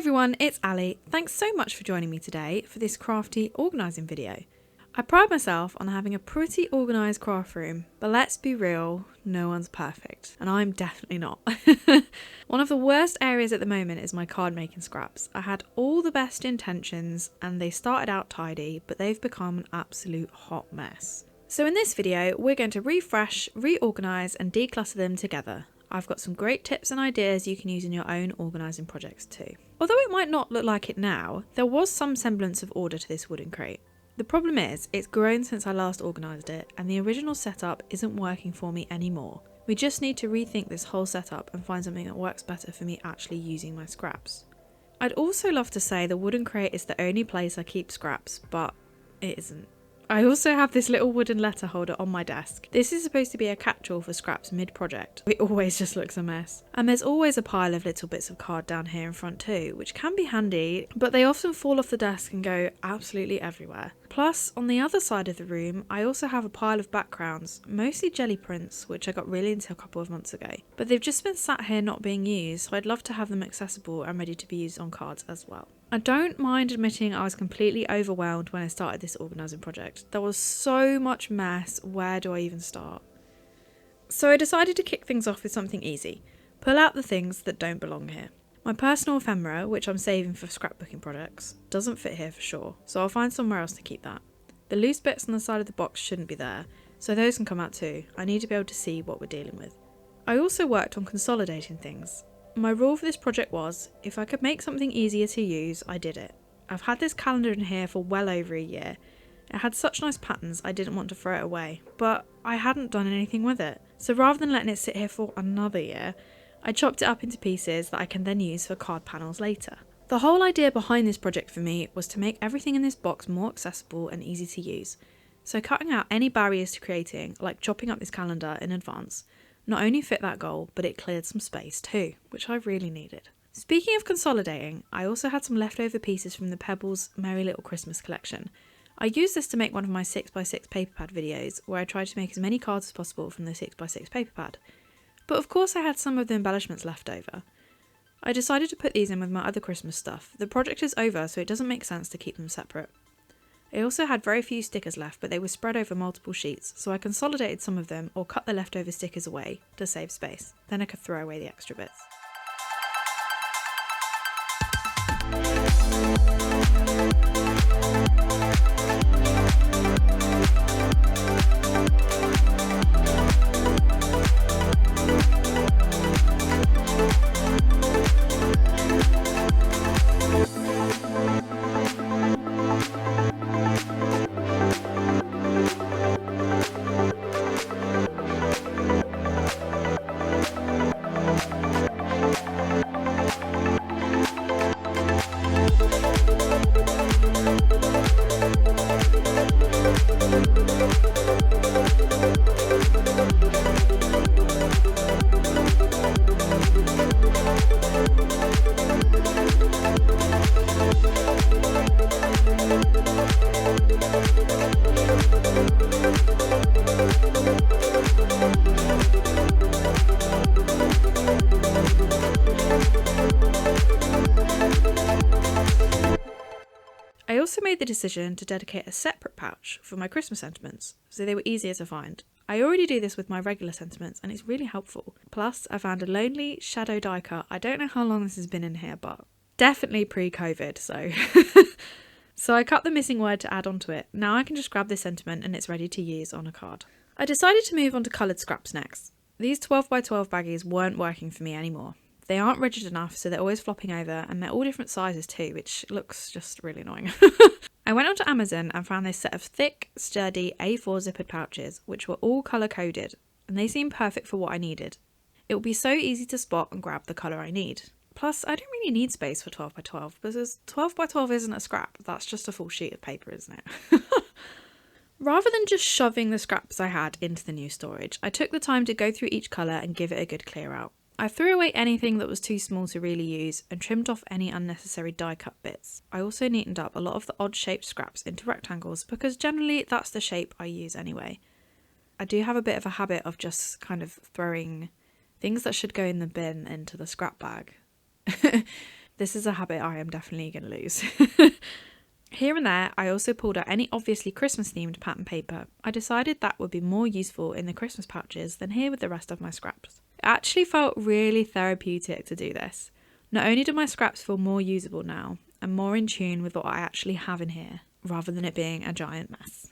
everyone, it's Ali. Thanks so much for joining me today for this crafty organising video. I pride myself on having a pretty organised craft room, but let's be real, no one's perfect, and I'm definitely not. One of the worst areas at the moment is my card making scraps. I had all the best intentions and they started out tidy, but they've become an absolute hot mess. So in this video, we're going to refresh, reorganise and declutter them together. I've got some great tips and ideas you can use in your own organising projects too. Although it might not look like it now, there was some semblance of order to this wooden crate. The problem is, it's grown since I last organised it and the original setup isn't working for me anymore. We just need to rethink this whole setup and find something that works better for me actually using my scraps. I'd also love to say the wooden crate is the only place I keep scraps, but it isn't. I also have this little wooden letter holder on my desk. This is supposed to be a catch-all for scraps mid-project. It always just looks a mess. And there's always a pile of little bits of card down here in front too, which can be handy, but they often fall off the desk and go absolutely everywhere. Plus, on the other side of the room, I also have a pile of backgrounds, mostly jelly prints, which I got really into a couple of months ago. But they've just been sat here not being used, so I'd love to have them accessible and ready to be used on cards as well. I don't mind admitting I was completely overwhelmed when I started this organising project. There was so much mess, where do I even start? So I decided to kick things off with something easy. Pull out the things that don't belong here. My personal ephemera, which I'm saving for scrapbooking projects, doesn't fit here for sure, so I'll find somewhere else to keep that. The loose bits on the side of the box shouldn't be there, so those can come out too. I need to be able to see what we're dealing with. I also worked on consolidating things. My rule for this project was, if I could make something easier to use, I did it. I've had this calendar in here for well over a year. It had such nice patterns I didn't want to throw it away, but I hadn't done anything with it. So rather than letting it sit here for another year, I chopped it up into pieces that I can then use for card panels later. The whole idea behind this project for me was to make everything in this box more accessible and easy to use. So cutting out any barriers to creating, like chopping up this calendar in advance, not only fit that goal, but it cleared some space too, which I really needed. Speaking of consolidating, I also had some leftover pieces from the Pebbles Merry Little Christmas collection. I used this to make one of my 6x6 paper pad videos, where I tried to make as many cards as possible from the 6x6 paper pad. But of course I had some of the embellishments left over. I decided to put these in with my other Christmas stuff. The project is over, so it doesn't make sense to keep them separate. I also had very few stickers left, but they were spread over multiple sheets, so I consolidated some of them or cut the leftover stickers away to save space. Then I could throw away the extra bits. I also made the decision to dedicate a separate pouch for my Christmas sentiments, so they were easier to find. I already do this with my regular sentiments and it's really helpful. Plus, I found a lonely shadow die cut. I don't know how long this has been in here, but definitely pre-COVID, so... So I cut the missing word to add onto it. Now I can just grab this sentiment and it's ready to use on a card. I decided to move on to coloured scraps next. These 12x12 baggies weren't working for me anymore. They aren't rigid enough, so they're always flopping over, and they're all different sizes too, which looks just really annoying. I went onto Amazon and found this set of thick, sturdy A4 zippered pouches, which were all colour-coded, and they seemed perfect for what I needed. It will be so easy to spot and grab the colour I need. Plus, I don't really need space for 12x12, because 12x12 isn't a scrap, that's just a full sheet of paper, isn't it? Rather than just shoving the scraps I had into the new storage, I took the time to go through each colour and give it a good clear out. I threw away anything that was too small to really use and trimmed off any unnecessary die cut bits. I also neatened up a lot of the odd shaped scraps into rectangles because generally that's the shape I use anyway. I do have a bit of a habit of just kind of throwing things that should go in the bin into the scrap bag. This is a habit I am definitely going to lose. Here and there, I also pulled out any obviously Christmas-themed pattern paper. I decided that would be more useful in the Christmas pouches than here with the rest of my scraps. It actually felt really therapeutic to do this. Not only do my scraps feel more usable now, and more in tune with what I actually have in here, rather than it being a giant mess.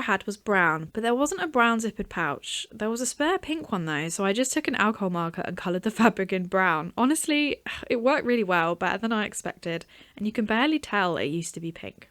had was brown, but there wasn't a brown zippered pouch. There was a spare pink one though, so I just took an alcohol marker and coloured the fabric in brown. Honestly, it worked really well, better than I expected, and you can barely tell it used to be pink.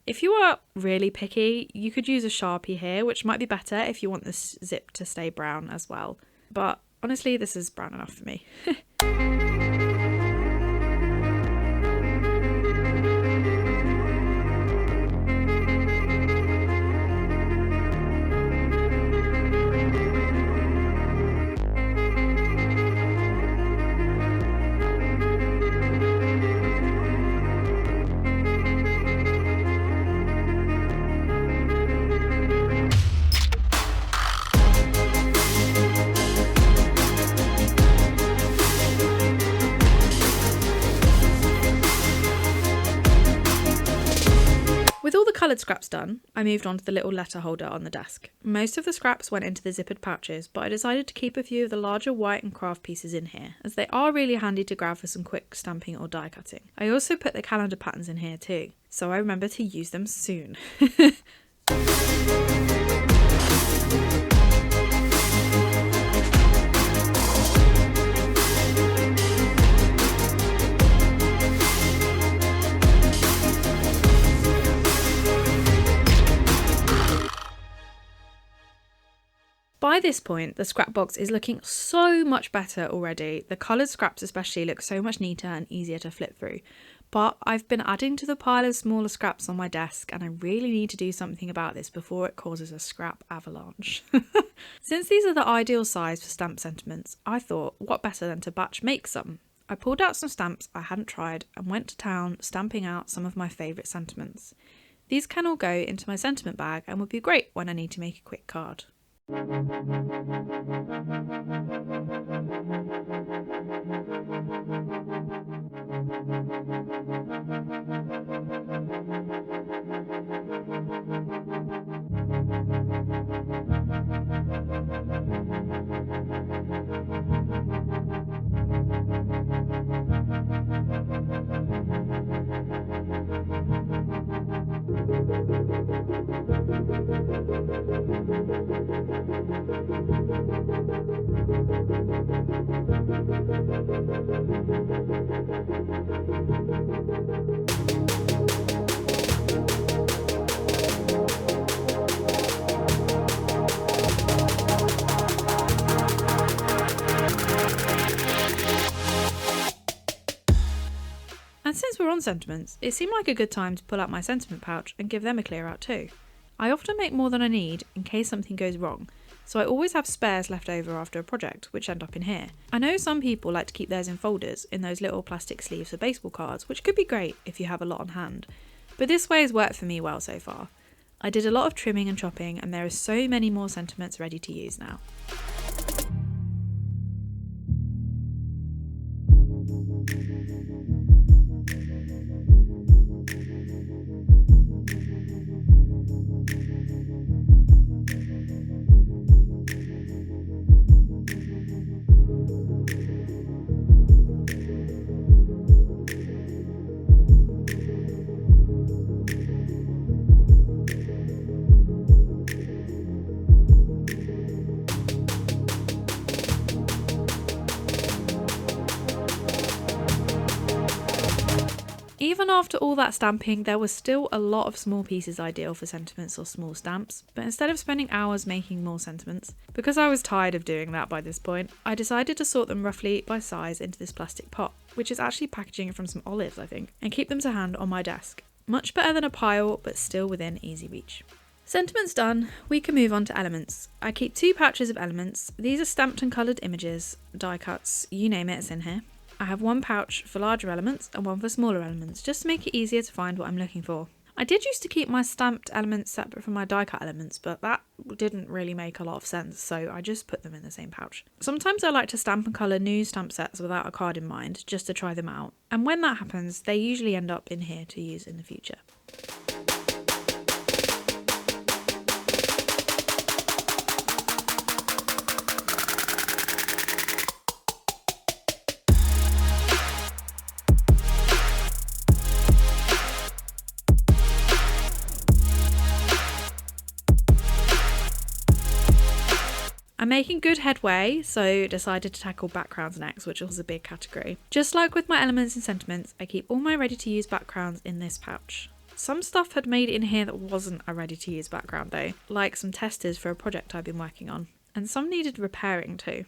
If you are really picky, you could use a Sharpie here, which might be better if you want this zip to stay brown as well. But honestly, this is brown enough for me. With all the coloured scraps done, I moved on to the little letter holder on the desk. Most of the scraps went into the zippered pouches, but I decided to keep a few of the larger white and craft pieces in here, as they are really handy to grab for some quick stamping or die cutting. I also put the calendar patterns in here too, so I remember to use them soon. By this point, the scrap box is looking so much better already. The coloured scraps especially look so much neater and easier to flip through. But I've been adding to the pile of smaller scraps on my desk, and I really need to do something about this before it causes a scrap avalanche. Since these are the ideal size for stamp sentiments, I thought what better than to batch make some. I pulled out some stamps I hadn't tried and went to town stamping out some of my favourite sentiments. These can all go into my sentiment bag and would be great when I need to make a quick card. And since we're on sentiments, it seemed like a good time to pull out my sentiment pouch and give them a clear out too. I often make more than I need in case something goes wrong, so I always have spares left over after a project, which end up in here. I know some people like to keep theirs in folders in those little plastic sleeves for baseball cards, which could be great if you have a lot on hand, but this way has worked for me well so far. I did a lot of trimming and chopping, and there are so many more sentiments ready to use now. Even after all that stamping, there was still a lot of small pieces ideal for sentiments or small stamps, but instead of spending hours making more sentiments, because I was tired of doing that by this point, I decided to sort them roughly by size into this plastic pot, which is actually packaging from some olives I think, and keep them to hand on my desk. Much better than a pile, but still within easy reach. Sentiments done, we can move on to elements. I keep 2 pouches of elements. These are stamped and coloured images, die cuts, you name it, it's in here. I have 1 pouch for larger elements and 1 for smaller elements, just to make it easier to find what I'm looking for. I did used to keep my stamped elements separate from my die cut elements, but that didn't really make a lot of sense, so I just put them in the same pouch. Sometimes I like to stamp and colour new stamp sets without a card in mind, just to try them out, and when that happens, they usually end up in here to use in the future. headway, so decided to tackle backgrounds next, which was a big category. Just like with my elements and sentiments, I keep all my ready to use backgrounds in this pouch. Some stuff had made it in here that wasn't a ready to use background though, like some testers for a project I've been working on, and some needed repairing too.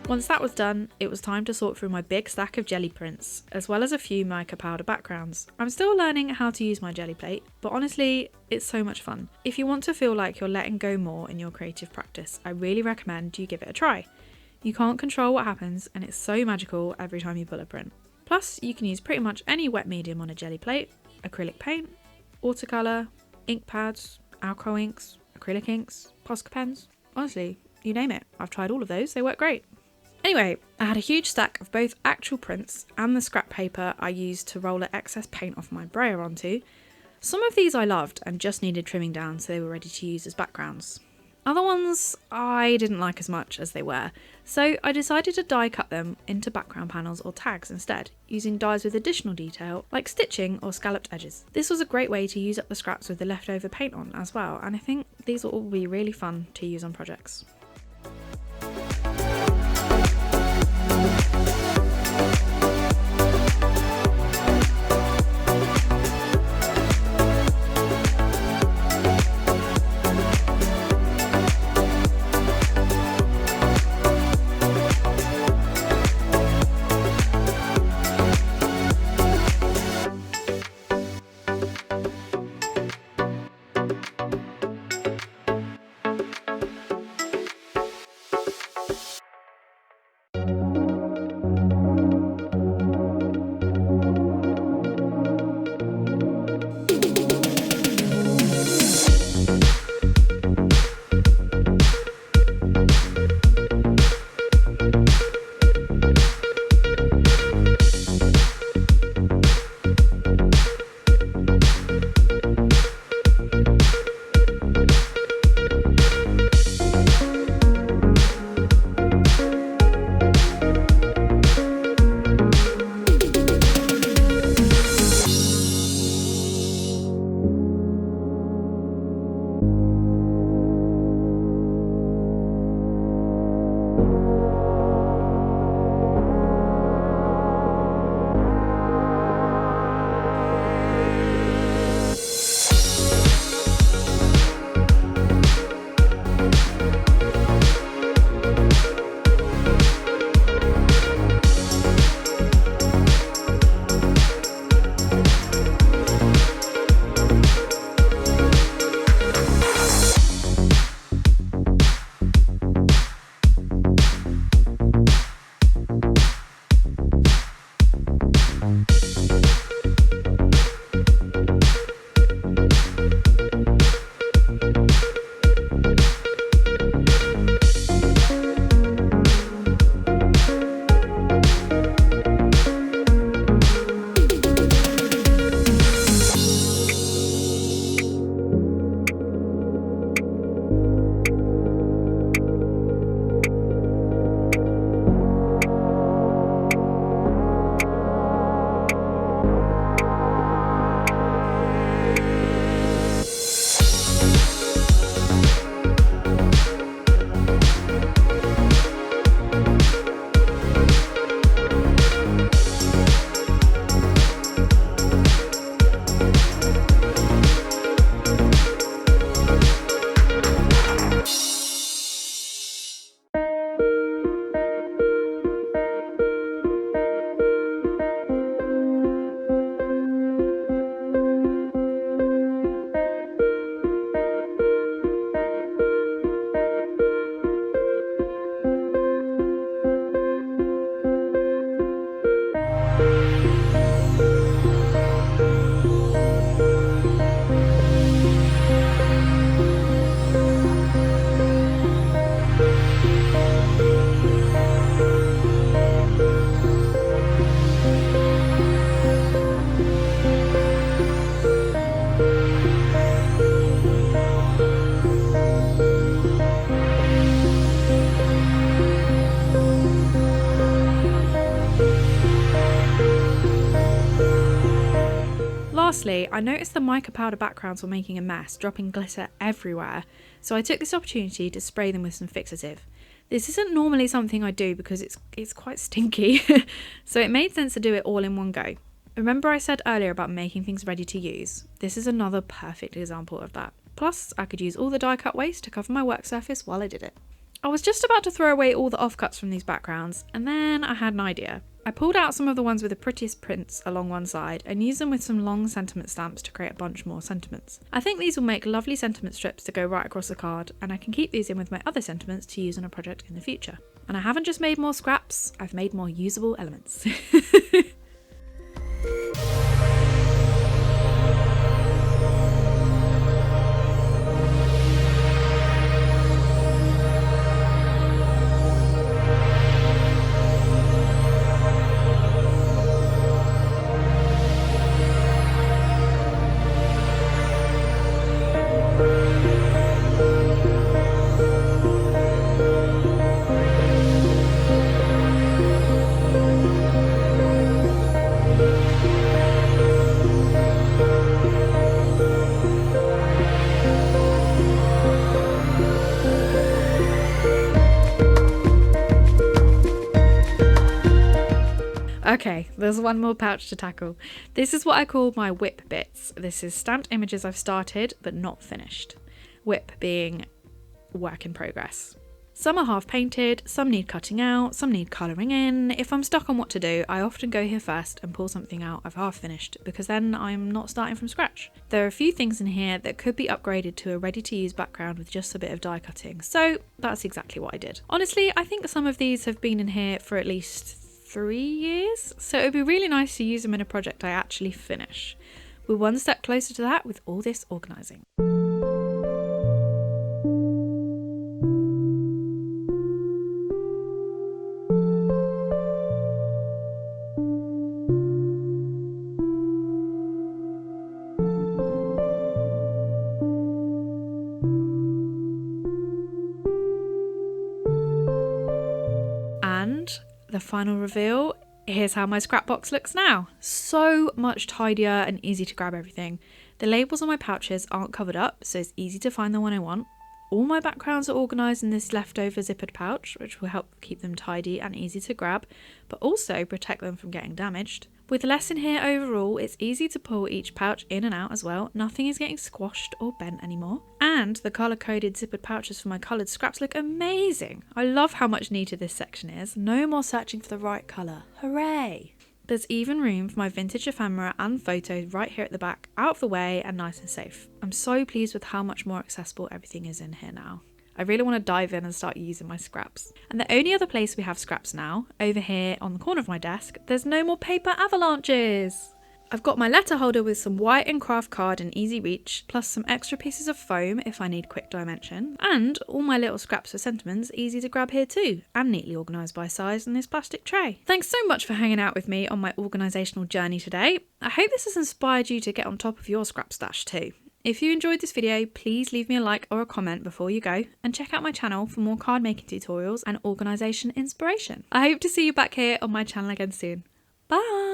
Once that was done, it was time to sort through my big stack of jelly prints, as well as a few mica powder backgrounds. I'm still learning how to use my jelly plate, but honestly, it's so much fun. If you want to feel like you're letting go more in your creative practice, I really recommend you give it a try. You can't control what happens, and it's so magical every time you pull a print. Plus, you can use pretty much any wet medium on a jelly plate: acrylic paint, watercolour, ink pads, alcohol inks, acrylic inks, Posca pens. Honestly, you name it. I've tried all of those, they work great. Anyway, I had a huge stack of both actual prints and the scrap paper I used to roll the excess paint off my brayer onto. Some of these I loved and just needed trimming down so they were ready to use as backgrounds. Other ones I didn't like as much as they were, so I decided to die cut them into background panels or tags instead, using dies with additional detail like stitching or scalloped edges. This was a great way to use up the scraps with the leftover paint on as well, and I think these will all be really fun to use on projects. Lastly, I noticed the mica powder backgrounds were making a mess, dropping glitter everywhere, so I took this opportunity to spray them with some fixative. This isn't normally something I do because it's quite stinky, so it made sense to do it all in one go. Remember I said earlier about making things ready to use? This is another perfect example of that. Plus, I could use all the die cut waste to cover my work surface while I did it. I was just about to throw away all the offcuts from these backgrounds, and then I had an idea. I pulled out some of the ones with the prettiest prints along one side and used them with some long sentiment stamps to create a bunch more sentiments. I think these will make lovely sentiment strips to go right across the card, and I can keep these in with my other sentiments to use on a project in the future. And I haven't just made more scraps, I've made more usable elements. Okay, there's one more pouch to tackle. This is what I call my whip bits. This is stamped images I've started but not finished. Whip being work in progress. Some are half painted, some need cutting out, some need colouring in. If I'm stuck on what to do, I often go here first and pull something out I've half finished, because then I'm not starting from scratch. There are a few things in here that could be upgraded to a ready to use background with just a bit of die cutting, so that's exactly what I did. Honestly, I think some of these have been in here for at least 3 years, so it would be really nice to use them in a project I actually finish. We're one step closer to that with all this organising. And the final reveal, here's how my scrap box looks now. So much tidier and easy to grab everything. The labels on my pouches aren't covered up, so it's easy to find the one I want. All my backgrounds are organised in this leftover zippered pouch, which will help keep them tidy and easy to grab, but also protect them from getting damaged. With less in here overall, it's easy to pull each pouch in and out as well. Nothing is getting squashed or bent anymore. And the colour-coded zippered pouches for my coloured scraps look amazing. I love how much neater this section is. No more searching for the right colour. Hooray! There's even room for my vintage ephemera and photos right here at the back, out of the way and nice and safe. I'm so pleased with how much more accessible everything is in here now. I really want to dive in and start using my scraps. And the only other place we have scraps now, over here on the corner of my desk, there's no more paper avalanches. I've got my letter holder with some white and craft card in easy reach, plus some extra pieces of foam if I need quick dimension, and all my little scraps for sentiments easy to grab here too, and neatly organised by size in this plastic tray. Thanks so much for hanging out with me on my organisational journey today. I hope this has inspired you to get on top of your scrap stash too. If you enjoyed this video, please leave me a like or a comment before you go, and check out my channel for more card making tutorials and organisation inspiration. I hope to see you back here on my channel again soon. Bye!